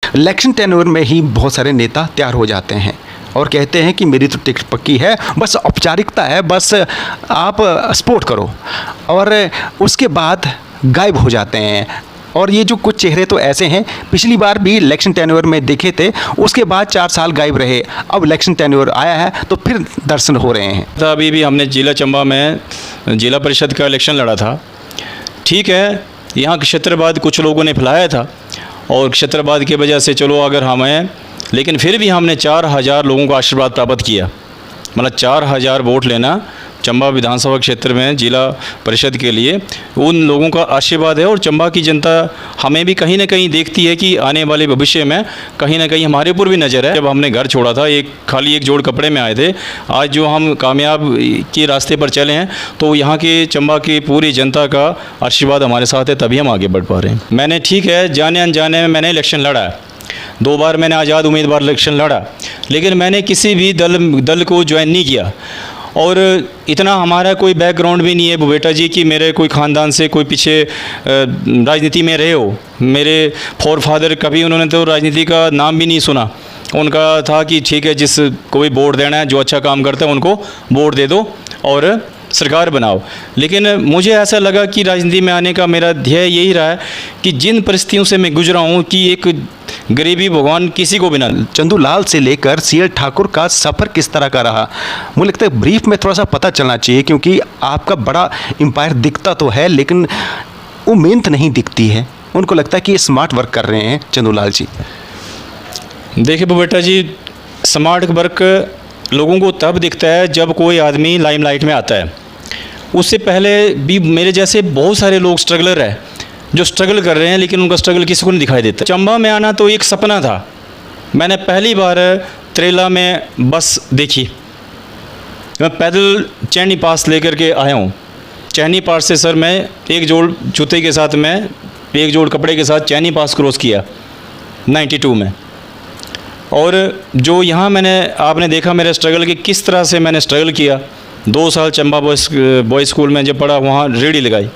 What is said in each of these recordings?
Election tenure में ही बहुत सारे नेता तैयार हो जाते हैं और कहते हैं कि मेरी तो टिकट पक्की है, बस औपचारिकता है, बस आप सपोर्ट करो, और उसके बाद गायब हो जाते हैं। और ये जो कुछ चेहरे तो ऐसे हैं, पिछली बार भी इलेक्शन टेन्योर में देखे थे, उसके बाद 4 साल गायब रहे, अब इलेक्शन टेन्योर आया है तो फिर दर्शन हो रहे हैं। तो अभी भी हमने जिला चंबा में जिला परिषद का इलेक्शन लड़ा था। ठीक है, यहाँ क्षेत्रवाद कुछ लोगों ने फैलाया था और क्षेत्रवाद की वजह से चलो अगर हमें, लेकिन फिर भी हमने 4000 लोगों का आशीर्वाद प्राप्त किया। मतलब 4000 वोट लेना चंबा विधानसभा क्षेत्र में जिला परिषद के लिए उन लोगों का आशीर्वाद है। और चंबा की जनता हमें भी कहीं ना कहीं देखती है कि आने वाले भविष्य में कहीं ना कहीं हमारे ऊपर भी नज़र है। जब हमने घर छोड़ा था, खाली एक जोड़ कपड़े में आए थे, आज जो हम कामयाब के रास्ते पर चले हैं तो यहाँ के चंबा की पूरी जनता का आशीर्वाद हमारे साथ है, तभी हम आगे बढ़ पा रहे हैं। मैंने ठीक है जाने अनजाने में मैंने इलेक्शन लड़ा है, 2 बार मैंने आज़ाद उम्मीदवार इलेक्शन लड़ा, लेकिन मैंने किसी भी दल को ज्वाइन नहीं किया। और इतना हमारा कोई बैकग्राउंड भी नहीं है बेटा जी कि मेरे कोई ख़ानदान से कोई पीछे राजनीति में रहे हो। मेरे फादर कभी उन्होंने तो राजनीति का नाम भी नहीं सुना। उनका था कि ठीक है, जिस कोई वोट देना है, जो अच्छा काम करता है उनको वोट दे दो और सरकार बनाओ। लेकिन मुझे ऐसा लगा कि राजनीति में आने का मेरा ध्येय यही रहा है कि जिन परिस्थितियों से मैं गुजरा हूँ कि एक गरीबी भगवान किसी को भी ना। चंदूलाल से लेकर सीएल ठाकुर का सफ़र किस तरह का रहा, मुझे लगता है ब्रीफ में थोड़ा सा पता चलना चाहिए, क्योंकि आपका बड़ा एम्पायर दिखता तो है लेकिन वो मेहनत नहीं दिखती है। उनको लगता है कि ये स्मार्ट वर्क कर रहे हैं चंदूलाल जी। देखिए बेटा जी, स्मार्ट वर्क लोगों को तब दिखता है जब कोई आदमी लाइमलाइट में आता है। उससे पहले भी मेरे जैसे बहुत सारे लोग स्ट्रगलर हैं जो स्ट्रगल कर रहे हैं, लेकिन उनका स्ट्रगल किसी को नहीं दिखाई देता। चंबा में आना तो एक सपना था। मैंने पहली बार त्रेला में बस देखी। मैं पैदल चैनी पास लेकर के आया हूँ। चैनी पास से सर मैं एक जोड़ जूते के साथ, मैं एक जोड़ कपड़े के साथ चैनी पास क्रॉस किया 92 में। और जो यहाँ आपने देखा मेरे स्ट्रगल की किस तरह से मैंने स्ट्रगल किया। 2 साल चंबा बॉयज़ स्कूल में जब पढ़ा, वहाँ रेहड़ी लगाई,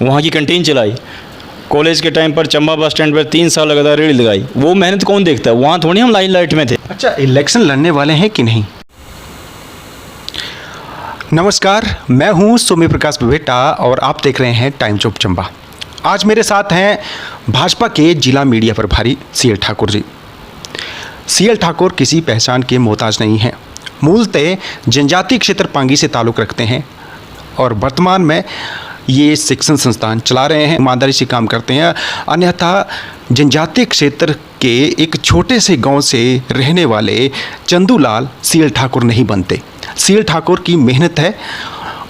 वहाँ की कैंटीन चलाई। कॉलेज के टाइम पर चंबा बस स्टैंड पर 3 साल लगातार रेहड़ी लगाई। वो मेहनत कौन देखता है, वहाँ थोड़ी हम लाइट में थे। अच्छा, इलेक्शन लड़ने वाले हैं कि नहीं? नमस्कार, मैं हूँ सोमी प्रकाश बेटा और आप देख रहे हैं टाइम्स ऑफ चंबा। आज मेरे साथ हैं भाजपा के जिला मीडिया प्रभारी सीएल ठाकुर जी। सीएल ठाकुर किसी पहचान के मोहताज नहीं हैं। मूलतः जनजातीय क्षेत्र पांगी से ताल्लुक़ रखते हैं और वर्तमान में ये शिक्षण संस्थान चला रहे हैं, ईमानदारी से काम करते हैं। अन्यथा जनजातीय क्षेत्र के एक छोटे से गांव से रहने वाले चंदूलाल सीएल ठाकुर नहीं बनते। सीएल ठाकुर की मेहनत है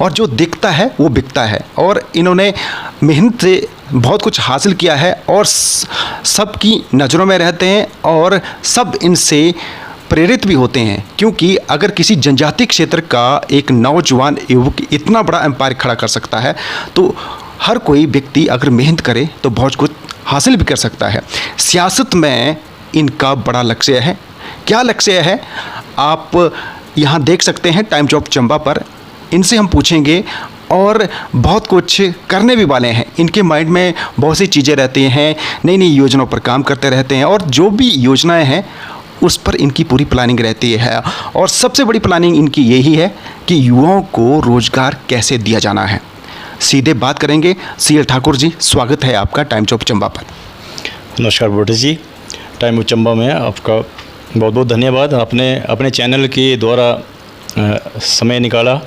और जो दिखता है वो बिकता है, और इन्होंने मेहनत से बहुत कुछ हासिल किया है और सबकी नज़रों में रहते हैं और सब इनसे प्रेरित भी होते हैं। क्योंकि अगर किसी जनजातीय क्षेत्र का एक नौजवान युवक इतना बड़ा एम्पायर खड़ा कर सकता है तो हर कोई व्यक्ति अगर मेहनत करे तो बहुत कुछ हासिल भी कर सकता है। सियासत में इनका बड़ा लक्ष्य है। क्या लक्ष्य है आप यहाँ देख सकते हैं टाइम्स ऑफ चंबा पर। इनसे हम पूछेंगे और बहुत कुछ करने भी वाले हैं। इनके माइंड में बहुत सी चीज़ें रहती हैं, नई नई योजनाओं पर काम करते रहते हैं और जो भी योजनाएं हैं उस पर इनकी पूरी प्लानिंग रहती है। और सबसे बड़ी प्लानिंग इनकी यही है कि युवाओं को रोज़गार कैसे दिया जाना है। सीधे बात करेंगे। सीएल ठाकुर जी, स्वागत है आपका टाइम्स ऑफ चंबा पर। नमस्कार बेटा जी, टाइम ऑफ चंबा में आपका बहुत बहुत धन्यवाद। आपने अपने चैनल के द्वारा समय निकाला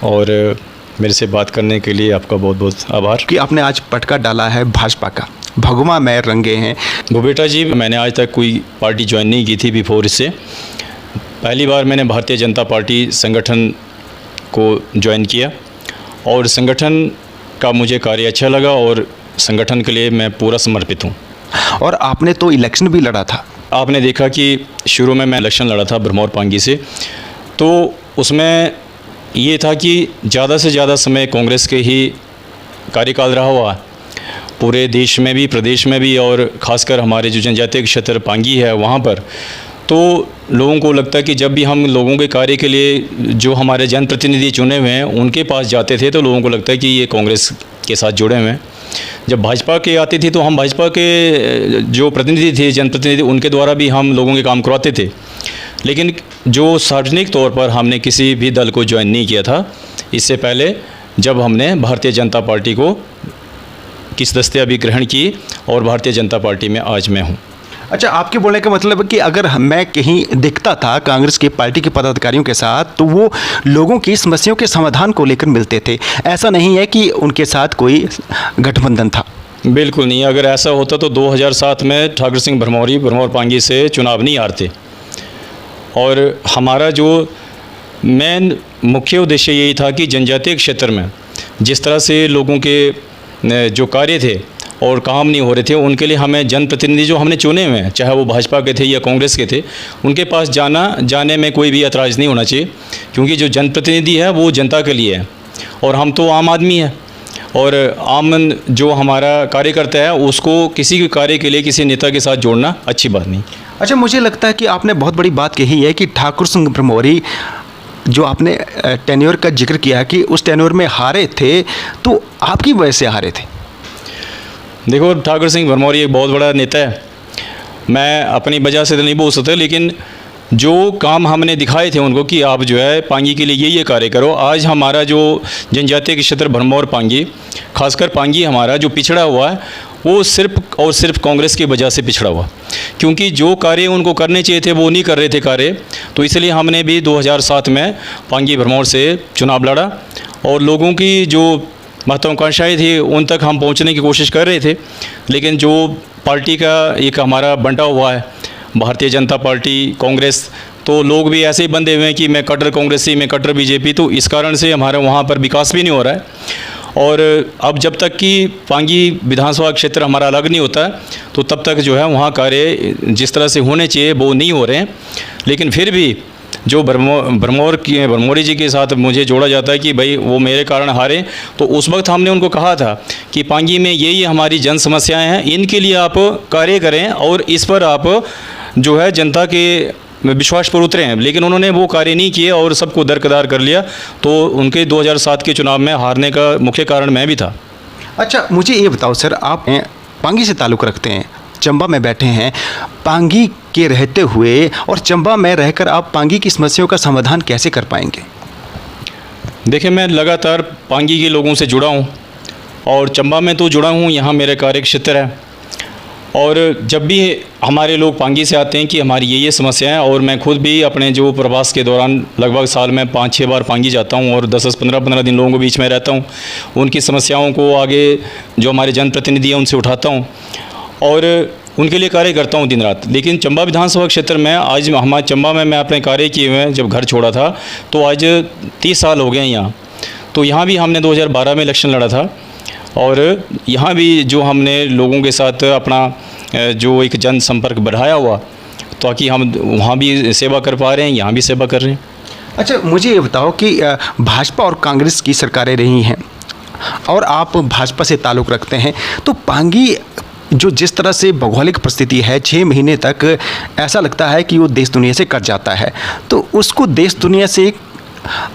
और मेरे से बात करने के लिए आपका बहुत बहुत आभार। कि आपने आज पटका डाला है भाजपा का, भगवा में रंगे हैं। वो बेटा जी, मैंने आज तक कोई पार्टी ज्वाइन नहीं की थी बिफोर इससे। पहली बार मैंने भारतीय जनता पार्टी संगठन को ज्वाइन किया और संगठन का मुझे कार्य अच्छा लगा और संगठन के लिए मैं पूरा समर्पित हूँ। और आपने तो इलेक्शन भी लड़ा था। आपने देखा कि शुरू में मैं इलेक्शन लड़ा था भरमौर पांगी से, तो उसमें ये था कि ज़्यादा से ज़्यादा समय कांग्रेस के ही कार्यकाल रहा हुआ पूरे देश में भी, प्रदेश में भी, और ख़ासकर हमारे जो जनजातीय क्षेत्र पांगी है वहाँ पर। तो लोगों को लगता है कि जब भी हम लोगों के कार्य के लिए जो हमारे जनप्रतिनिधि चुने हुए हैं उनके पास जाते थे तो लोगों को लगता है कि ये कांग्रेस के साथ जुड़े हुए हैं। जब भाजपा के आती थी तो हम भाजपा के जो प्रतिनिधि थे, जनप्रतिनिधि, उनके द्वारा भी हम लोगों के काम करवाते थे। लेकिन जो सार्वजनिक तौर पर हमने किसी भी दल को ज्वाइन नहीं किया था इससे पहले, जब हमने भारतीय जनता पार्टी को की सदस्यता भी ग्रहण की और भारतीय जनता पार्टी में आज मैं हूँ। अच्छा, आपके बोलने का मतलब है कि अगर मैं कहीं दिखता था कांग्रेस की पार्टी के पदाधिकारियों के साथ तो वो लोगों की समस्याओं के समाधान को लेकर मिलते थे, ऐसा नहीं है कि उनके साथ कोई गठबंधन था? बिल्कुल नहीं। अगर ऐसा होता तो 2007 में ठाकुर सिंह भरमौर पांगी से चुनाव नहीं हारते। और हमारा जो मेन मुख्य उद्देश्य यही था कि जनजातीय क्षेत्र में जिस तरह से लोगों के जो कार्य थे और काम नहीं हो रहे थे, उनके लिए हमें जनप्रतिनिधि जो हमने चुने हुए हैं, चाहे वो भाजपा के थे या कांग्रेस के थे, उनके पास जाने में कोई भी ऐतराज़ नहीं होना चाहिए, क्योंकि जो जनप्रतिनिधि है वो जनता के लिए है और हम तो आम आदमी हैं। और आम जो हमारा कार्यकर्ता है उसको किसी के कार्य के लिए किसी नेता के साथ जोड़ना अच्छी बात नहीं। अच्छा, मुझे लगता है कि आपने बहुत बड़ी बात कही है कि ठाकुर सिंह भरमौरी जो आपने टेन्योर का जिक्र किया कि उस टेन्योर में हारे थे, तो आपकी वजह से हारे थे। देखो, ठाकुर सिंह भरमौरी एक बहुत बड़ा नेता है, मैं अपनी वजह से तो नहीं बोल सकता, लेकिन जो काम हमने दिखाए थे उनको कि आप जो है पांगी के लिए ये कार्य करो। आज हमारा जो जनजातीय क्षेत्र भरमौर पांगी, खासकर पांगी हमारा जो पिछड़ा हुआ है वो सिर्फ और सिर्फ कांग्रेस की वजह से पिछड़ा हुआ, क्योंकि जो कार्य उनको करने चाहिए थे वो नहीं कर रहे थे कार्य। तो इसलिए हमने भी 2007 में पांगी भरमौर से चुनाव लड़ा और लोगों की जो महत्वाकांक्षाएँ थी उन तक हम पहुंचने की कोशिश कर रहे थे। लेकिन जो पार्टी का एक हमारा बंटा हुआ है, भारतीय जनता पार्टी, कांग्रेस, तो लोग भी ऐसे ही बंधे हुए हैं कि मैं कट्टर कांग्रेसी, मैं कट्टर बीजेपी, तो इस कारण से हमारा वहाँ पर विकास भी नहीं हो रहा है। और अब जब तक कि पांगी विधानसभा क्षेत्र हमारा अलग नहीं होता है तो तब तक जो है वहाँ कार्य जिस तरह से होने चाहिए वो नहीं हो रहे हैं। लेकिन फिर भी जो भरमौरी जी के साथ मुझे जोड़ा जाता है कि भाई वो मेरे कारण हारे, तो उस वक्त हमने उनको कहा था कि पांगी में ये हमारी जन समस्याएं हैं, इनके लिए आप कार्य करें और इस पर आप जो है जनता के विश्वास पर उतरे हैं। लेकिन उन्होंने वो कार्य नहीं किए और सबको दरकिनार कर लिया, तो उनके 2007 के चुनाव में हारने का मुख्य कारण मैं भी था। अच्छा, मुझे ये बताओ सर, आप पांगी से ताल्लुक़ रखते हैं, चंबा में बैठे हैं, पांगी के रहते हुए और चंबा में रहकर आप पांगी की समस्याओं का समाधान कैसे कर पाएंगे? देखिए, मैं लगातार पांगी के लोगों से जुड़ा हूँ और चंबा में तो जुड़ा हूँ, यहाँ मेरे कार्य क्षेत्र है। और जब भी हमारे लोग पांगी से आते हैं कि हमारी ये समस्याएं, और मैं खुद भी अपने जो प्रवास के दौरान लगभग साल में 5-6 बार पांगी जाता हूं और 10-10, 15-15 दिन लोगों के बीच में रहता हूं, उनकी समस्याओं को आगे जो हमारे जनप्रतिनिधि हैं उनसे उठाता हूं और उनके लिए कार्य करता हूं दिन रात। लेकिन चंबा विधानसभा क्षेत्र में आज हमारे चंबा में मैं अपने कार्य किए हुए हैं, जब घर छोड़ा था तो आज 30 साल हो गए हैं यहाँ। तो यहाँ भी हमने 2012 में इलेक्शन लड़ा था और यहाँ भी जो हमने लोगों के साथ अपना जो एक जन संपर्क बढ़ाया हुआ, ताकि हम वहाँ भी सेवा कर पा रहे हैं, यहाँ भी सेवा कर रहे हैं। अच्छा, मुझे ये बताओ कि भाजपा और कांग्रेस की सरकारें रही हैं और आप भाजपा से ताल्लुक़ रखते हैं, तो पांगी जो जिस तरह से भौगोलिक परिस्थिति है, 6 महीने तक ऐसा लगता है कि वो देश दुनिया से कट जाता है, तो उसको देश दुनिया से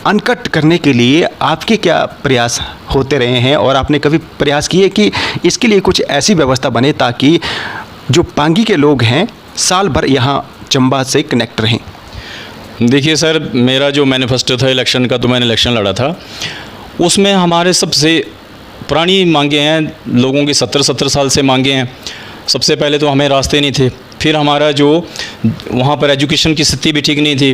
अनकट करने के लिए आपके क्या प्रयास होते रहे हैं और आपने कभी प्रयास किए कि इसके लिए कुछ ऐसी व्यवस्था बने ताकि जो पांगी के लोग हैं साल भर यहाँ चंबा से कनेक्ट रहें? देखिए सर, मेरा जो मैनिफेस्टो था इलेक्शन का, तो मैंने इलेक्शन लड़ा था, उसमें हमारे सबसे पुरानी मांगे हैं, लोगों की 70 साल से मांगे हैं। सबसे पहले तो हमें रास्ते नहीं थे, फिर हमारा जो वहाँ पर एजुकेशन की स्थिति भी ठीक नहीं थी,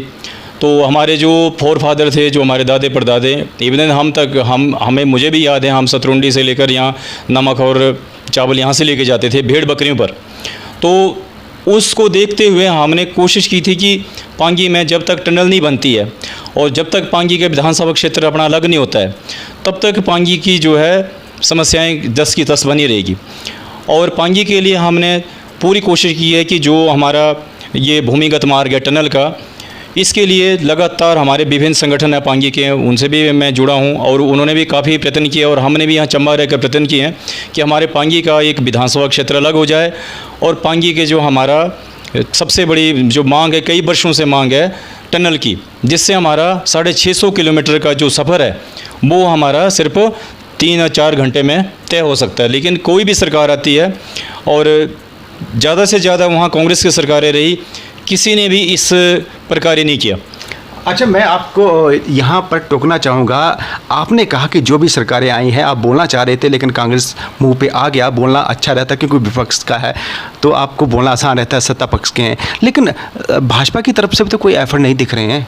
तो हमारे जो फादर थे, जो हमारे दादे परदादे, इवन हम तक हमें मुझे भी याद है, हम सतरुंडी से लेकर यहाँ नमक और चावल यहाँ से लेके जाते थे भेड़ बकरियों पर। तो उसको देखते हुए हमने कोशिश की थी कि पांगी में जब तक टनल नहीं बनती है और जब तक पांगी के विधानसभा क्षेत्र अपना अलग नहीं होता है, तब तक पांगी की जो है समस्याएं 10 की 10 बनी रहेगी। और पांगी के लिए हमने पूरी कोशिश की है कि जो हमारा ये भूमिगत मार्ग है टनल का, इसके लिए लगातार हमारे विभिन्न संगठन हैं पांगी के, उनसे भी मैं जुड़ा हूं और उन्होंने भी काफ़ी प्रयत्न किए और हमने भी यहाँ चंबा रहकर प्रयत्न किए हैं कि हमारे पांगी का एक विधानसभा क्षेत्र अलग हो जाए। और पांगी के जो हमारा सबसे बड़ी जो मांग है, कई वर्षों से मांग है टनल की, जिससे हमारा 650 किलोमीटर का जो सफ़र है वो हमारा सिर्फ 3 या 4 घंटे में तय हो सकता है। लेकिन कोई भी सरकार आती है और ज़्यादा से ज़्यादा वहाँ कांग्रेस की सरकारें रही, किसी ने भी इस प्रकार नहीं किया। अच्छा, मैं आपको यहाँ पर टोकना चाहूँगा। आपने कहा कि जो भी सरकारें आई हैं, आप बोलना चाह रहे थे लेकिन कांग्रेस मुंह पे आ गया। बोलना अच्छा रहता क्योंकि विपक्ष का है तो आपको बोलना आसान रहता है, सत्ता पक्ष के हैं। लेकिन भाजपा की तरफ से भी तो कोई एफर्ट नहीं दिख रहे हैं।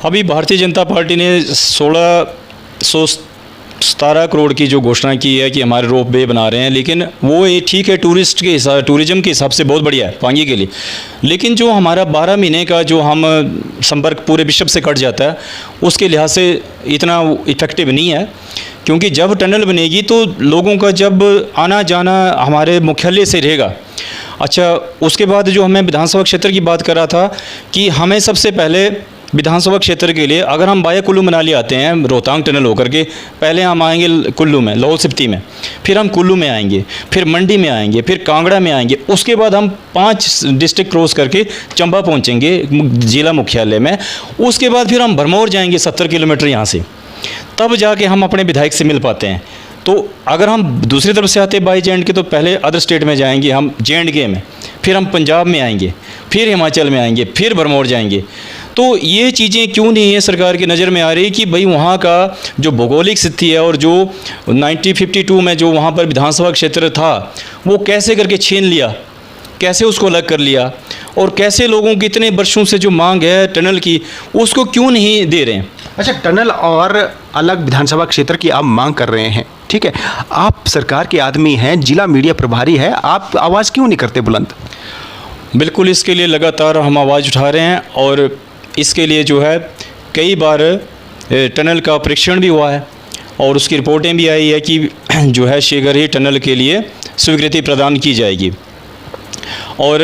अभी भारतीय जनता पार्टी ने 1617 करोड़ की जो घोषणा की है कि हमारे रोप वे बना रहे हैं, लेकिन वो ये ठीक है, टूरिज़्म के हिसाब से बहुत बढ़िया है पांगी के लिए। लेकिन जो हमारा 12 महीने का जो हम संपर्क पूरे विश्व से कट जाता है, उसके लिहाज से इतना इफ़ेक्टिव नहीं है। क्योंकि जब टनल बनेगी तो लोगों का जब आना जाना हमारे मुख्यालय से रहेगा। अच्छा, उसके बाद जो हमें विधानसभा क्षेत्र की बात कर रहा था कि हमें सबसे पहले विधानसभा क्षेत्र के लिए अगर हम बाया कुल्लू मनाली आते हैं रोहतांग टनल होकर के, पहले हम आएंगे कुल्लू में, लाहौल स्पीति में, फिर हम कुल्लू में आएंगे, फिर मंडी में आएंगे, फिर कांगड़ा में आएंगे, उसके बाद हम 5 डिस्ट्रिक्ट क्रॉस करके चंबा पहुंचेंगे जिला मुख्यालय में। उसके बाद फिर हम भरमौर जाएंगे 70 किलोमीटर यहाँ से, तब जाके हम अपने विधायक से मिल पाते हैं। तो अगर हम दूसरी तरफ से आते बाई जे के तो पहले अदर स्टेट में जाएंगे हम जे में, फिर हम पंजाब में आएंगे, फिर हिमाचल में आएंगे, फिर भरमौर जाएंगे। तो ये चीज़ें क्यों नहीं है सरकार की नज़र में आ रही कि भाई वहाँ का जो भौगोलिक स्थिति है और जो 1952 में जो वहाँ पर विधानसभा क्षेत्र था वो कैसे करके छीन लिया, कैसे उसको अलग कर लिया, और कैसे लोगों की इतने वर्षों से जो मांग है टनल की उसको क्यों नहीं दे रहे हैं। अच्छा, टनल और अलग विधानसभा क्षेत्र की आप मांग कर रहे हैं, ठीक है। आप सरकार के आदमी हैं, जिला मीडिया प्रभारी है, आप आवाज़ क्यों नहीं करते बुलंद? बिल्कुल, इसके लिए लगातार हम आवाज़ उठा रहे हैं और इसके लिए जो है कई बार टनल का परीक्षण भी हुआ है और उसकी रिपोर्टें भी आई है कि जो है शीघ्र ही टनल के लिए स्वीकृति प्रदान की जाएगी। और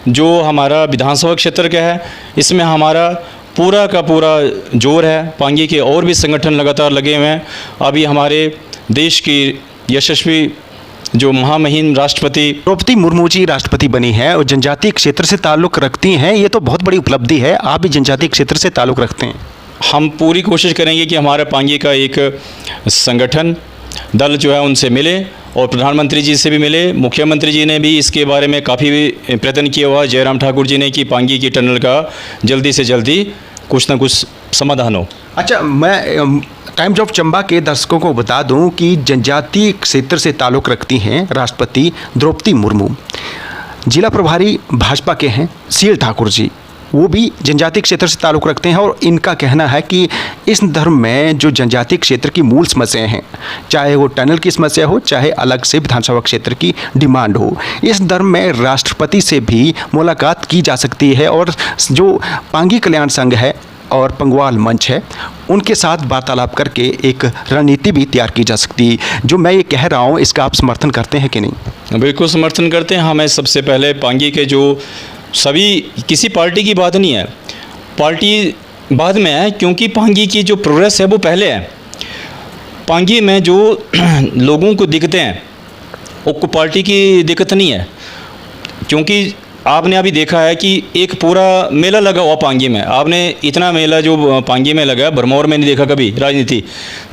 जो हमारा विधानसभा क्षेत्र का है इसमें हमारा पूरा का पूरा जोर है। पांगी के और भी संगठन लगातार लगे हुए हैं। अभी हमारे देश की यशस्वी जो महामहिम राष्ट्रपति द्रौपदी मुर्मू जी राष्ट्रपति बनी है और जनजातीय क्षेत्र से ताल्लुक़ रखती हैं, ये तो बहुत बड़ी उपलब्धि है। आप भी जनजातीय क्षेत्र से ताल्लुक़ रखते हैं। हम पूरी कोशिश करेंगे कि हमारे पांगी का एक संगठन दल जो है उनसे मिले और प्रधानमंत्री जी से भी मिले। मुख्यमंत्री जी ने भी इसके बारे में काफ़ी प्रयत्न किया हुआ, जयराम ठाकुर जी ने, कि पांगी की टनल का जल्दी से जल्दी कुछ ना कुछ समाधान हो। अच्छा, मैं टाइम्स ऑफ चंबा के दर्शकों को बता दूं कि जनजातीय क्षेत्र से ताल्लुक़ रखती हैं राष्ट्रपति द्रौपदी मुर्मू। जिला प्रभारी भाजपा के हैं सीएल ठाकुर जी, वो भी जनजातीय क्षेत्र से ताल्लुक़ रखते हैं और इनका कहना है कि इस धर्म में जो जनजातीय क्षेत्र की मूल समस्याएं हैं, चाहे वो टनल की समस्या हो, चाहे अलग से विधानसभा क्षेत्र की डिमांड हो, इस धर्म में राष्ट्रपति से भी मुलाकात की जा सकती है और जो पांगी कल्याण संघ है और पंगवाल मंच है उनके साथ वार्तालाप करके एक रणनीति भी तैयार की जा सकती है। जो मैं ये कह रहा हूँ इसका आप समर्थन करते हैं कि नहीं? बिल्कुल समर्थन करते हैं। हमें सबसे पहले पांगी के जो सभी, किसी पार्टी की बात नहीं है, पार्टी बाद में है, क्योंकि पांगी की जो प्रोग्रेस है वो पहले है। पांगी में जो लोगों को दिक्कतें हैं वो पार्टी की दिक्कत नहीं है। क्योंकि आपने अभी देखा है कि एक पूरा मेला लगा हुआ पांगी में, आपने इतना मेला जो पांगी में लगा है भरमौर में नहीं देखा कभी। राजनीति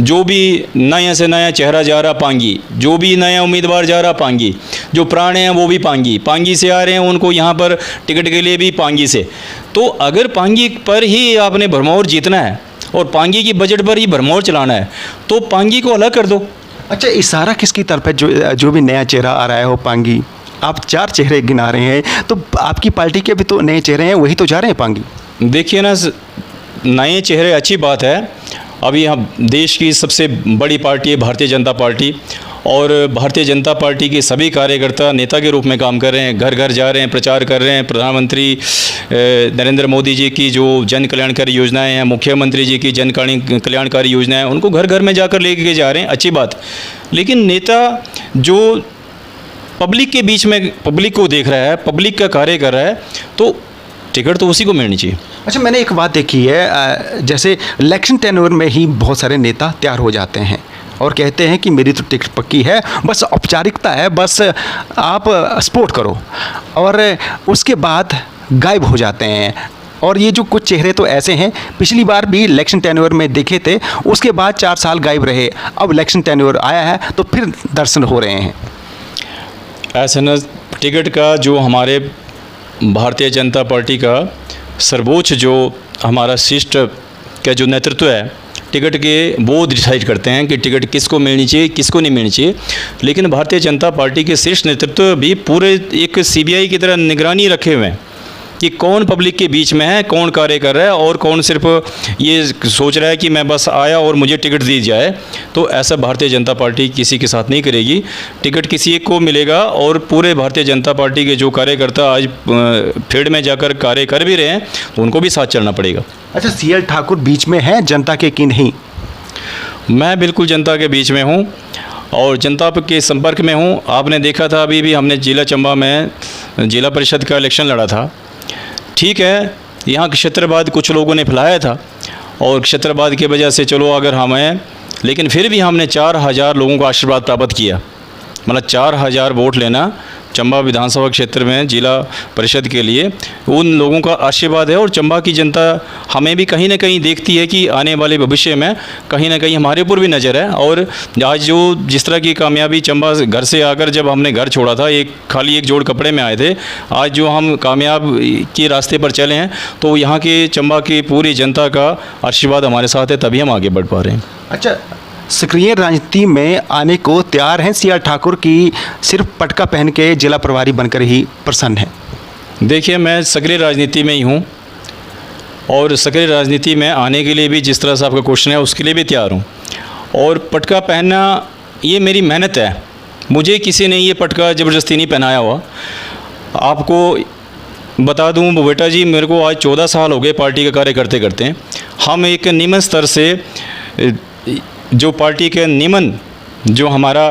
जो भी नया से नया चेहरा जा रहा पांगी, जो भी नया उम्मीदवार जा रहा पांगी, जो पुराने हैं वो भी पांगी से आ रहे हैं, उनको यहाँ पर टिकट के लिए भी पांगी से। तो अगर पांगी पर ही आपने भरमौर जीतना है और पांगी की बजट पर ही भरमौर चलाना है तो पांगी को अलग कर दो। अच्छा, इशारा किसकी तरफ है? जो भी नया चेहरा आ रहा है वो पांगी, आप 4 चेहरे गिना रहे हैं, तो आपकी पार्टी के भी तो नए चेहरे हैं, वही तो जा रहे हैं पांगी। देखिए ना, नए चेहरे अच्छी बात है। अभी हम देश की सबसे बड़ी पार्टी है भारतीय जनता पार्टी, और भारतीय जनता पार्टी के सभी कार्यकर्ता नेता के रूप में काम कर रहे हैं, घर घर जा रहे हैं, प्रचार कर रहे हैं। प्रधानमंत्री नरेंद्र मोदी जी की जो जन कल्याणकारी योजनाएं हैं, मुख्यमंत्री जी की जन कल्याणकारी योजनाएं, उनको घर घर में जाकर लेके जा रहे हैं, अच्छी बात। लेकिन नेता जो पब्लिक के बीच में पब्लिक को देख रहा है, पब्लिक का कार्य कर रहा है, तो टिकट तो उसी को मिलनी चाहिए। अच्छा, मैंने एक बात देखी है, जैसे इलेक्शन टेन्योर में ही बहुत सारे नेता तैयार हो जाते हैं और कहते हैं कि मेरी तो टिकट पक्की है, बस औपचारिकता है, बस आप सपोर्ट करो, और उसके बाद गायब हो जाते हैं। और ये जो कुछ चेहरे तो ऐसे हैं, पिछली बार भी इलेक्शन टेन्योर में देखे थे, उसके बाद 4 साल गायब रहे, अब इलेक्शन टेन्योर आया है तो फिर दर्शन हो रहे हैं। ऐसे न टिकट का जो हमारे भारतीय जनता पार्टी का सर्वोच्च जो हमारा शिष्ट का जो नेतृत्व है टिकट के, वो डिसाइड करते हैं कि टिकट किसको मिलनी चाहिए, किसको नहीं मिलनी चाहिए। लेकिन भारतीय जनता पार्टी के शीर्ष नेतृत्व भी पूरे एक सीबीआई की तरह निगरानी रखे हुए हैं कि कौन पब्लिक के बीच में है, कौन कार्य कर रहा है और कौन सिर्फ ये सोच रहा है कि मैं बस आया और मुझे टिकट दी जाए। तो ऐसा भारतीय जनता पार्टी किसी के साथ नहीं करेगी। टिकट किसी एक को मिलेगा और पूरे भारतीय जनता पार्टी के जो कार्यकर्ता आज फील्ड में जाकर कार्य कर भी रहे हैं तो उनको भी साथ चलना पड़ेगा। अच्छा, सीएल ठाकुर बीच में है जनता के कि नहीं? मैं बिल्कुल जनता के बीच में हूँ और जनता के संपर्क में हूँ। आपने देखा था अभी भी हमने जिला चंबा में जिला परिषद का इलेक्शन लड़ा था। ठीक है, यहाँ क्षेत्रवाद कुछ लोगों ने फैलाया था और क्षेत्रवाद की वजह से चलो अगर हम हैं, लेकिन फिर भी हमने 4000 लोगों का आशीर्वाद प्राप्त किया। मतलब 4000 वोट लेना चंबा विधानसभा क्षेत्र में जिला परिषद के लिए उन लोगों का आशीर्वाद है। और चंबा की जनता हमें भी कहीं ना कहीं देखती है कि आने वाले भविष्य में कहीं ना कहीं हमारे ऊपर भी नज़र है। और आज जो जिस तरह की कामयाबी चंबा घर से आकर जब हमने घर छोड़ा था, खाली एक जोड़ कपड़े में आए थे, आज जो हम कामयाब के रास्ते पर चले हैं तो यहाँ के चंबा की पूरी जनता का आशीर्वाद हमारे साथ है, तभी हम आगे बढ़ पा रहे हैं। अच्छा, सक्रिय राजनीति में आने को तैयार हैं सीएल ठाकुर की सिर्फ पटका पहन के जिला प्रभारी बनकर ही प्रसन्न है? देखिए, मैं सक्रिय राजनीति में ही हूँ और सक्रिय राजनीति में आने के लिए भी जिस तरह से आपका क्वेश्चन है उसके लिए भी तैयार हूँ। और पटका पहनना ये मेरी मेहनत है, मुझे किसी ने ये पटका ज़बरदस्ती नहीं पहनाया हुआ। आपको बता दूँ बेटा जी, मेरे को आज 14 साल हो गए पार्टी का कार्य करते करते। हम एक निम्न स्तर से जो पार्टी के नियमन जो हमारा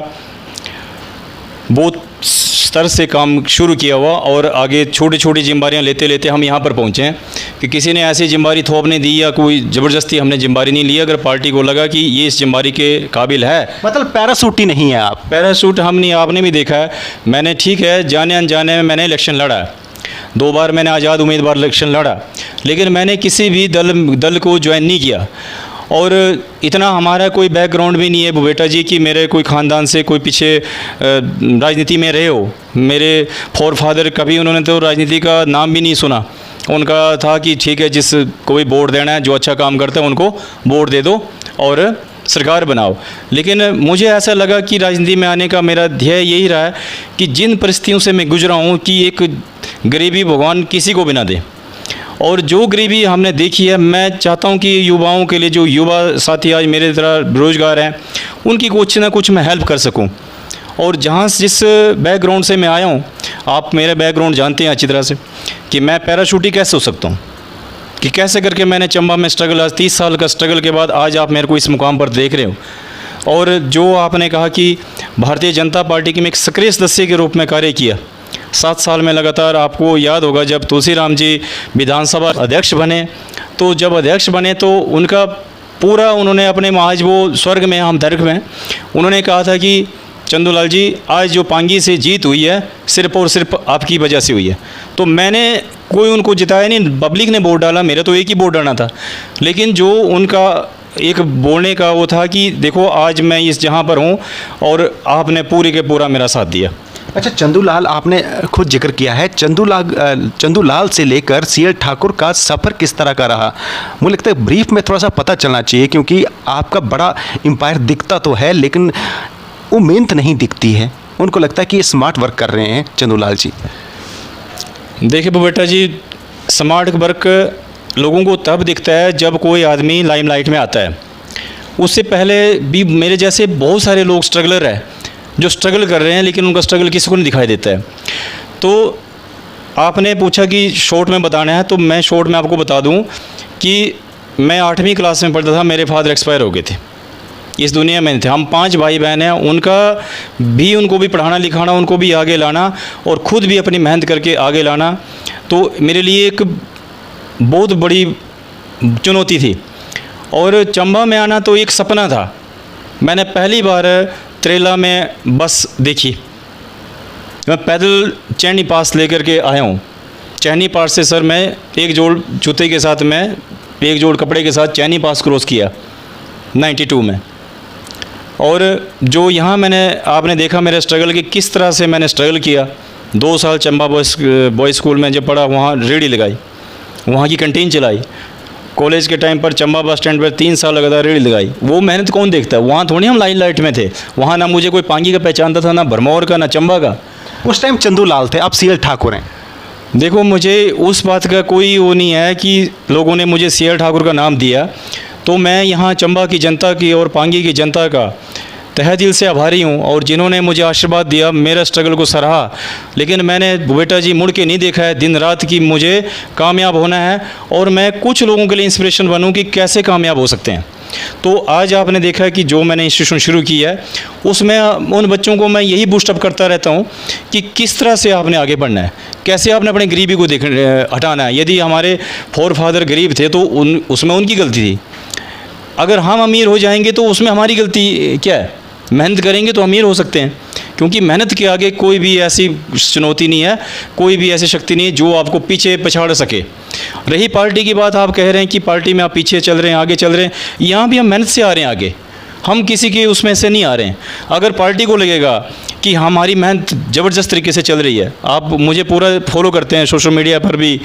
बूथ स्तर से काम शुरू किया हुआ और आगे छोटी छोटी जिम्मेदारियां लेते लेते हम यहाँ पर पहुँचे हैं कि किसी ने ऐसी जिम्मेदारी थोप नहीं दी या कोई ज़बरदस्ती हमने जिम्मेदारी नहीं ली। अगर पार्टी को लगा कि ये इस जिम्मेदारी के काबिल है, मतलब पैरासूट ही नहीं है आप? पैरासूट हम नहीं, आपने भी देखा है। मैंने ठीक है जाने अनजाने में मैंने इलेक्शन लड़ा है, 2 बार मैंने आज़ाद उम्मीदवार इलेक्शन लड़ा, लेकिन मैंने किसी भी दल को ज्वाइन नहीं किया। और इतना हमारा कोई बैकग्राउंड भी नहीं है बेटा जी कि मेरे कोई ख़ानदान से कोई पीछे राजनीति में रहे हो। मेरे फोरफादर कभी उन्होंने तो राजनीति का नाम भी नहीं सुना। उनका था कि ठीक है, जिस कोई वोट देना है, जो अच्छा काम करता है उनको वोट दे दो और सरकार बनाओ। लेकिन मुझे ऐसा लगा कि राजनीति में आने का मेरा ध्येय यही रहा है कि जिन परिस्थितियों से मैं गुजरा हूँ कि एक गरीबी भगवान किसी को भी ना दे। और जो गरीबी हमने देखी है, मैं चाहता हूं कि युवाओं के लिए, जो युवा साथी आज मेरे तरह बेरोजगार हैं, उनकी कुछ ना कुछ मैं हेल्प कर सकूं। और जहां जिस बैकग्राउंड से मैं आया हूं, आप मेरा बैकग्राउंड जानते हैं अच्छी तरह से कि मैं पैराशूटी कैसे हो सकता हूं, कि कैसे करके मैंने चंबा में स्ट्रगल, आज 30 साल का स्ट्रगल के बाद आज आप मेरे को इस मुकाम पर देख रहे हो। और जो आपने कहा कि भारतीय जनता पार्टी की मैं एक सक्रिय सदस्य के रूप में कार्य किया 7 साल में लगातार। आपको याद होगा जब तुलसीराम जी विधानसभा अध्यक्ष बने, तो जब अध्यक्ष बने तो उनका पूरा उन्होंने अपने आज वो स्वर्ग में, हम नर्क में, उन्होंने कहा था कि चंदूलाल जी आज जो पांगी से जीत हुई है सिर्फ और सिर्फ आपकी वजह से हुई है। तो मैंने कोई उनको जिताया नहीं, पब्लिक ने वोट डाला, मेरा तो एक ही वोट डालना था। लेकिन जो उनका एक बोलने का वो था कि देखो आज मैं इस जहाँ पर हूँ और आपने पूरी के पूरा मेरा साथ दिया। अच्छा, चंदूलाल आपने खुद जिक्र किया है, चंदूलाल से लेकर सीएल ठाकुर का सफ़र किस तरह का रहा? मुझे लगता है ब्रीफ में थोड़ा सा पता चलना चाहिए, क्योंकि आपका बड़ा एम्पायर दिखता तो है लेकिन वो मेहनत नहीं दिखती है। उनको लगता है कि ये स्मार्ट वर्क कर रहे हैं चंदूलाल जी। देखिए बेटा जी, स्मार्ट वर्क लोगों को तब दिखता है जब कोई आदमी लाइमलाइट में आता है। उससे पहले भी मेरे जैसे बहुत सारे लोग स्ट्रगलर हैं जो स्ट्रगल कर रहे हैं, लेकिन उनका स्ट्रगल किसी को नहीं दिखाई देता है। तो आपने पूछा कि शॉर्ट में बताना है, तो मैं शॉर्ट में आपको बता दूं कि मैं 8वीं क्लास में पढ़ता था, मेरे फादर एक्सपायर हो गए थे, इस दुनिया में नहीं थे। हम 5 भाई बहन हैं, उनको भी पढ़ाना लिखाना, उनको भी आगे लाना और ख़ुद भी अपनी मेहनत करके आगे लाना, तो मेरे लिए एक बहुत बड़ी चुनौती थी। और चंबा में आना तो एक सपना था। मैंने पहली बार त्रेला में बस देखी, मैं पैदल चैनी पास लेकर के आया हूँ। चैनी पास से सर मैं एक जोड़ जूते के साथ मैं एक जोड़ कपड़े के साथ चैनी पास क्रॉस किया 92 में। और जो यहाँ मैंने आपने देखा मेरा स्ट्रगल कि किस तरह से मैंने स्ट्रगल किया। 2 साल चंबा बॉयज़ स्कूल में जब पढ़ा, वहाँ रेहड़ी लगाई, वहाँ की कैंटीन चलाई। कॉलेज के टाइम पर चंबा बस स्टैंड पर 3 साल लगातार रेहड़ी लगाई। वो मेहनत कौन देखता है? वहाँ थोड़ी हम लाइट में थे, वहाँ ना मुझे कोई पांगी का पहचानता था, ना भरमौर का, ना चंबा का। उस टाइम चंदू लाल थे, अब सीएल ठाकुर हैं। देखो, मुझे उस बात का कोई वो नहीं है कि लोगों ने मुझे सीएल ठाकुर का नाम दिया तो मैं यहाँ चंबा की जनता की और पांगी की जनता का तहे दिल से आभारी हूँ। और जिन्होंने मुझे आशीर्वाद दिया, मेरा स्ट्रगल को सराहा, लेकिन मैंने बेटा जी मुड़ के नहीं देखा है दिन रात कि मुझे कामयाब होना है और मैं कुछ लोगों के लिए इंस्पिरेशन बनूँ कि कैसे कामयाब हो सकते हैं। तो आज आपने देखा है कि जो मैंने इंस्टीट्यूशन शुरू किया है उसमें उन बच्चों को मैं यही बूस्टअप करता रहता हूँ कि किस तरह से आपने आगे बढ़ना है, कैसे आपने अपने गरीबी को हटाना है। यदि हमारे फोर फादर गरीब थे तो उसमें उनकी गलती थी। अगर हम अमीर हो जाएंगे तो उसमें हमारी गलती क्या है? मेहनत करेंगे तो अमीर हो सकते हैं, क्योंकि मेहनत के आगे कोई भी ऐसी चुनौती नहीं है, कोई भी ऐसी शक्ति नहीं है जो आपको पीछे पछाड़ सके। रही पार्टी की बात, आप कह रहे हैं कि पार्टी में आप पीछे चल रहे हैं, आगे चल रहे हैं। यहाँ भी हम मेहनत से आ रहे हैं आगे, हम किसी के उसमें से नहीं आ रहे हैं। अगर पार्टी को लगेगा कि हमारी मेहनत ज़बरदस्त तरीके से चल रही है, आप मुझे पूरा फॉलो करते हैं सोशल मीडिया पर भी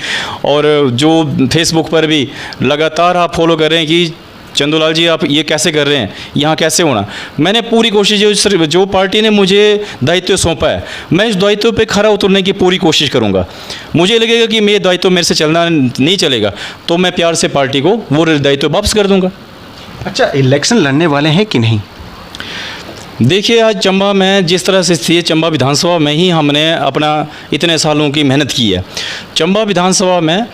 और जो फेसबुक पर भी लगातार आप फॉलो कर रहे हैं कि चंदूलाल जी आप ये कैसे कर रहे हैं, यहाँ कैसे होना। मैंने पूरी कोशिश जो पार्टी ने मुझे दायित्व सौंपा है, मैं इस दायित्व पे खरा उतरने की पूरी कोशिश करूँगा। मुझे लगेगा कि मेरे दायित्व मेरे से चलना नहीं चलेगा तो मैं प्यार से पार्टी को वो दायित्व वापस कर दूँगा। अच्छा, इलेक्शन लड़ने वाले हैं कि नहीं? देखिए, आज चंबा में जिस तरह से स्थिति है, चंबा विधानसभा में ही हमने अपना इतने सालों की मेहनत की है। चंबा विधानसभा में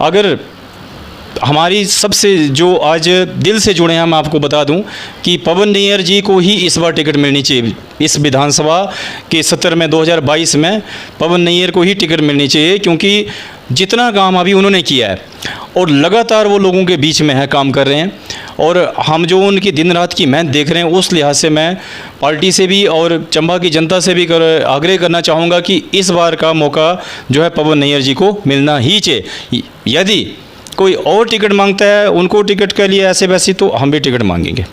अगर हमारी सबसे जो आज दिल से जुड़े हैं, मैं आपको बता दूं कि पवन नैयर जी को ही इस बार टिकट मिलनी चाहिए। इस विधानसभा के सत्र में 2022 में पवन नैयर को ही टिकट मिलनी चाहिए, क्योंकि जितना काम अभी उन्होंने किया है और लगातार वो लोगों के बीच में है, काम कर रहे हैं। और हम जो उनकी दिन रात की मेहनत देख रहे हैं, उस लिहाज से मैं पार्टी से भी और चंबा की जनता से भी आग्रह करना चाहूँगा कि इस बार का मौका जो है पवन नैयर जी को मिलना ही चाहिए। यदि कोई और टिकट मांगता है उनको टिकट के लिए ऐसे वैसे, तो हम भी टिकट मांगेंगे।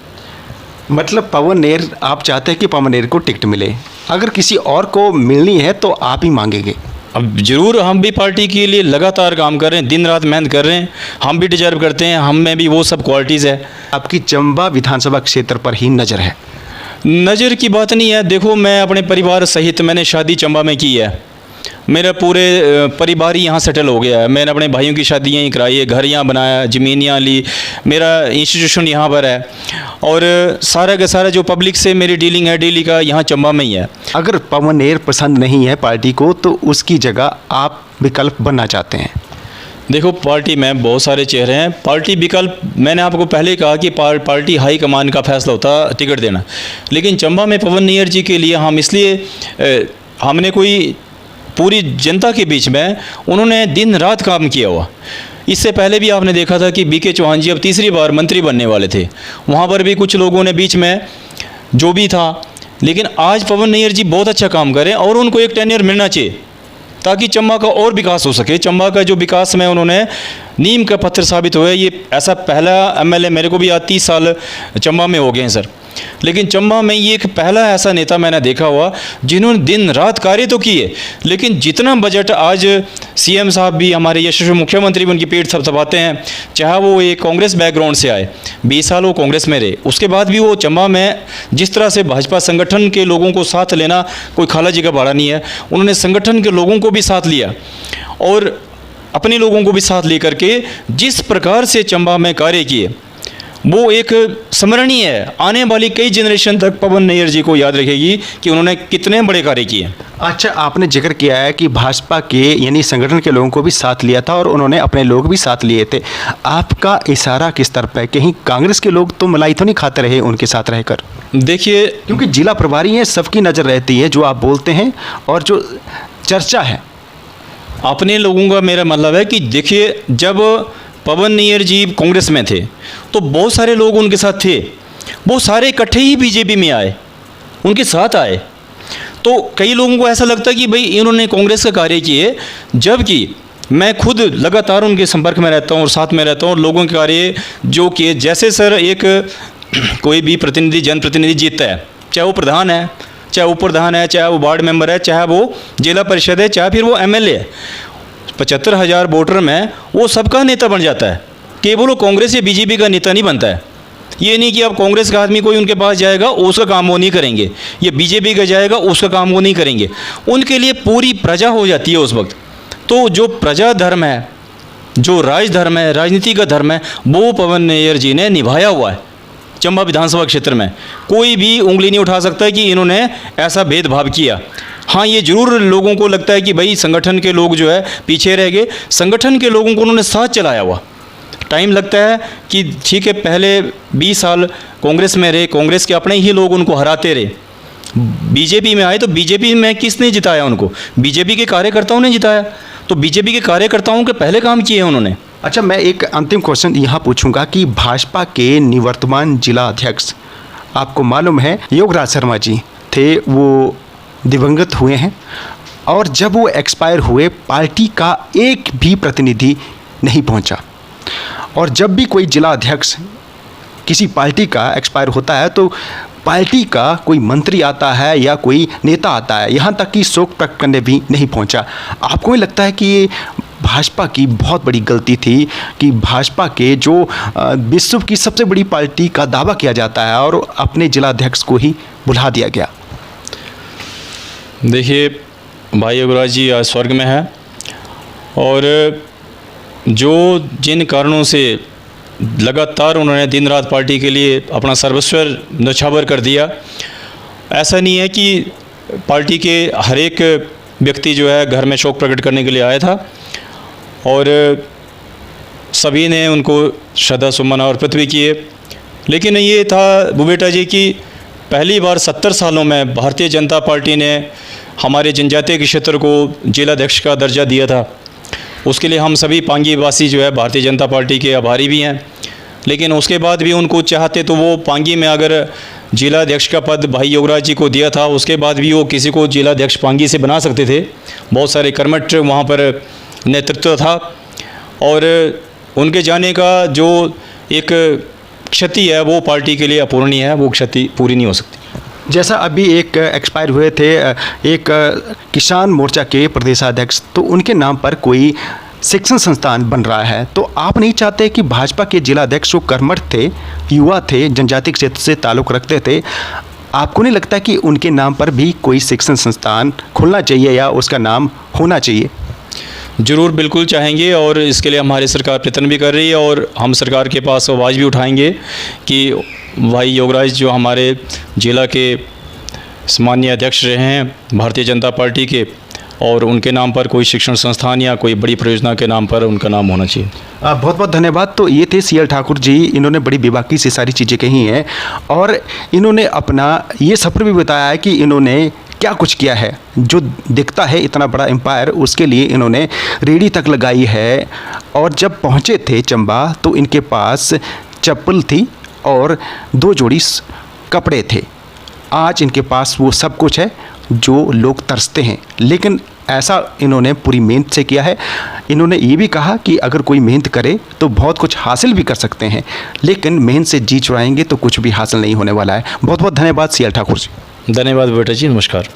मतलब पवन नैयर, आप चाहते हैं कि पवन नैयर को टिकट मिले, अगर किसी और को मिलनी है तो आप ही मांगेंगे? अब जरूर, हम भी पार्टी के लिए लगातार काम कर रहे हैं, दिन रात मेहनत कर रहे हैं, हम भी डिजर्व करते हैं, हम में भी वो सब क्वालिटीज़ है। आपकी चंबा विधानसभा क्षेत्र पर ही नज़र है? नज़र की बात नहीं है। देखो, मैं अपने परिवार सहित मैंने शादी चंबा में की है, मेरा पूरे परिवार ही यहाँ सेटल हो गया है। मैंने अपने भाइयों की शादी यहीं कराई है, घर यहाँ बनाया, ज़मीन यहाँ ली, मेरा इंस्टीट्यूशन यहाँ पर है और सारा का सारा जो पब्लिक से मेरी डीलिंग है डेली का यहाँ चंबा में ही है। अगर पवन नैयर पसंद नहीं है पार्टी को तो उसकी जगह आप विकल्प बनना चाहते हैं? देखो, पार्टी में बहुत सारे चेहरे हैं। पार्टी विकल्प, मैंने आपको पहले कहा कि पार्टी हाई कमान का फैसला होता टिकट देना, लेकिन चंबा में पवन नैयर जी के लिए हम इसलिए हमने कोई पूरी जनता के बीच में उन्होंने दिन रात काम किया हुआ। इससे पहले भी आपने देखा था कि बीके चौहान जी अब तीसरी बार मंत्री बनने वाले थे, वहाँ पर भी कुछ लोगों ने बीच में जो भी था, लेकिन आज पवन नैयर जी बहुत अच्छा काम करें और उनको एक टेन्योर मिलना चाहिए ताकि चंबा का और विकास हो सके। चंबा का जो विकास में उन्होंने नीम का पत्थर साबित हुआ है। ये ऐसा पहला एमएलए, मेरे को भी आज 30 साल चंबा में हो गए हैं सर, लेकिन चंबा में ये एक पहला ऐसा नेता मैंने देखा हुआ जिन्होंने दिन रात कार्य तो किए, लेकिन जितना बजट आज सीएम साहब भी, हमारे यशस्वी मुख्यमंत्री भी उनकी पीठ थपथपाते हैं, चाहे वो एक कांग्रेस बैकग्राउंड से आए, 20 साल वो कांग्रेस में रहे, उसके बाद भी वो चंबा में जिस तरह से भाजपा संगठन के लोगों को साथ लेना कोई खाला जी का भाड़ा नहीं है। उन्होंने संगठन के लोगों को भी साथ लिया और अपने लोगों को भी साथ लेकर के जिस प्रकार से चंबा में कार्य किए वो एक स्मरणीय है। आने वाली कई जनरेशन तक पवन नैयर जी को याद रखेगी कि उन्होंने कितने बड़े कार्य किए। अच्छा, आपने जिक्र किया है कि भाजपा के यानी संगठन के लोगों को भी साथ लिया था और उन्होंने अपने लोग भी साथ लिए थे। आपका इशारा किस तरफ है? कहीं कांग्रेस के लोग तो मलाई तो नहीं खाते रहे उनके साथ रहकर? देखिए, क्योंकि जिला प्रभारी हैं, सबकी नज़र रहती है जो आप बोलते हैं और जो चर्चा है। अपने लोगों का मेरा मतलब है कि देखिए, जब पवन नैयर जी कांग्रेस में थे तो बहुत सारे लोग उनके साथ थे, वो सारे इकट्ठे ही बीजेपी में आए, उनके साथ आए। तो कई लोगों को ऐसा लगता कि भाई इन्होंने कांग्रेस का कार्य किए, जबकि मैं खुद लगातार उनके संपर्क में रहता हूँ और साथ में रहता हूँ और लोगों के कार्य जो किए, जैसे सर एक कोई भी प्रतिनिधि जनप्रतिनिधि जीतता है, चाहे वो प्रधान है, चाहे वो प्रधान है, चाहे वो वार्ड मेंबर है, चाहे वो जिला परिषद है, चाहे फिर वो एमएलए है, 75,000 वोटर में वो सबका नेता बन जाता है। केवल वो कांग्रेस या बीजेपी का नेता नहीं बनता है। ये नहीं कि अब कांग्रेस का आदमी कोई उनके पास जाएगा उसका काम वो नहीं करेंगे, या बीजेपी का जाएगा उसका काम वो नहीं करेंगे। उनके लिए पूरी प्रजा हो जाती है उस वक्त। तो जो प्रजा धर्म है, जो राज धर्म है, राजनीति का धर्म है, वो पवन नैयर जी ने निभाया हुआ है। चंबा विधानसभा क्षेत्र में कोई भी उंगली नहीं उठा सकता है कि इन्होंने ऐसा भेदभाव किया। हाँ, ये जरूर लोगों को लगता है कि भाई संगठन के लोग जो है पीछे रह गए। संगठन के लोगों को उन्होंने साथ चलाया हुआ। टाइम लगता है कि ठीक है, पहले 20 साल कांग्रेस में रहे, कांग्रेस के अपने ही लोग उनको हराते रहे। बीजेपी में आए तो बीजेपी में किसने जिताया उनको? बीजेपी के कार्यकर्ताओं ने जिताया। तो बीजेपी के कार्यकर्ताओं के पहले काम किए हैं उन्होंने। अच्छा, मैं एक अंतिम क्वेश्चन यहाँ पूछूंगा कि भाजपा के निवर्तमान जिला अध्यक्ष, आपको मालूम है योगराज शर्मा जी थे, वो दिवंगत हुए हैं, और जब वो एक्सपायर हुए पार्टी का एक भी प्रतिनिधि नहीं पहुंचा। और जब भी कोई जिला अध्यक्ष किसी पार्टी का एक्सपायर होता है तो पार्टी का कोई मंत्री आता है या कोई नेता आता है, यहाँ तक कि शोक प्रकट करने भी नहीं पहुँचा। आपको नहीं लगता है कि ये भाजपा की बहुत बड़ी गलती थी कि भाजपा के जो विश्व की सबसे बड़ी पार्टी का दावा किया जाता है और अपने जिला अध्यक्ष को ही बुला दिया गया? देखिए, भाई योगराज जी आज स्वर्ग में है, और जो जिन कारणों से लगातार उन्होंने दिन रात पार्टी के लिए अपना सर्वस्व न्यौछावर कर दिया, ऐसा नहीं है कि पार्टी के हर एक व्यक्ति जो है घर में शोक प्रकट करने के लिए आया था, और सभी ने उनको श्रद्धा सुमन अर्पित भी किए। लेकिन ये था बुबेटा जी की पहली बार 70 सालों में भारतीय जनता पार्टी ने हमारे जनजातीय क्षेत्र को जिलाध्यक्ष का दर्जा दिया था। उसके लिए हम सभी पांगी वासी जो है भारतीय जनता पार्टी के आभारी भी हैं। लेकिन उसके बाद भी उनको चाहते तो वो पांगी में अगर जिलाध्यक्ष का पद भाई योगराज जी को दिया था, उसके बाद भी वो किसी को जिलाध्यक्ष पांगी से बना सकते थे। बहुत सारे कर्मठ वहाँ पर नेतृत्व था, और उनके जाने का जो एक क्षति है वो पार्टी के लिए अपूरणीय है, वो क्षति पूरी नहीं हो सकती। जैसा अभी एक एक्सपायर हुए थे एक किसान मोर्चा के प्रदेशाध्यक्ष, तो उनके नाम पर कोई शिक्षण संस्थान बन रहा है, तो आप नहीं चाहते कि भाजपा के जिलाध्यक्ष जो कर्मठ थे, युवा थे, जनजातीय क्षेत्र से ताल्लुक़ रखते थे, आपको नहीं लगता कि उनके नाम पर भी कोई शिक्षण संस्थान खुलना चाहिए या उसका नाम होना चाहिए? ज़रूर, बिल्कुल चाहेंगे, और इसके लिए हमारी सरकार प्रयत्न भी कर रही है, और हम सरकार के पास आवाज़ भी उठाएंगे कि भाई योगराज जो हमारे जिला के सम्मानीय अध्यक्ष रहे हैं भारतीय जनता पार्टी के, और उनके नाम पर कोई शिक्षण संस्थान या कोई बड़ी परियोजना के नाम पर उनका नाम होना चाहिए। बहुत बहुत धन्यवाद। तो ये थे CL ठाकुर जी, इन्होंने बड़ी बेबाकी से सारी चीज़ें कही हैं, और इन्होंने अपना ये सफ़र भी बताया है कि इन्होंने क्या कुछ किया है। जो दिखता है इतना बड़ा एम्पायर, उसके लिए इन्होंने रेडी तक लगाई है, और जब पहुँचे थे चंबा तो इनके पास चप्पल थी और 2 जोड़ी कपड़े थे। आज इनके पास वो सब कुछ है जो लोग तरसते हैं, लेकिन ऐसा इन्होंने पूरी मेहनत से किया है। इन्होंने ये भी कहा कि अगर कोई मेहनत करे तो बहुत कुछ हासिल भी कर सकते हैं, लेकिन मेहनत से जी चुराएंगे तो कुछ भी हासिल नहीं होने वाला है। बहुत बहुत धन्यवाद CL ठाकुर जी। धन्यवाद बेटा जी, नमस्कार।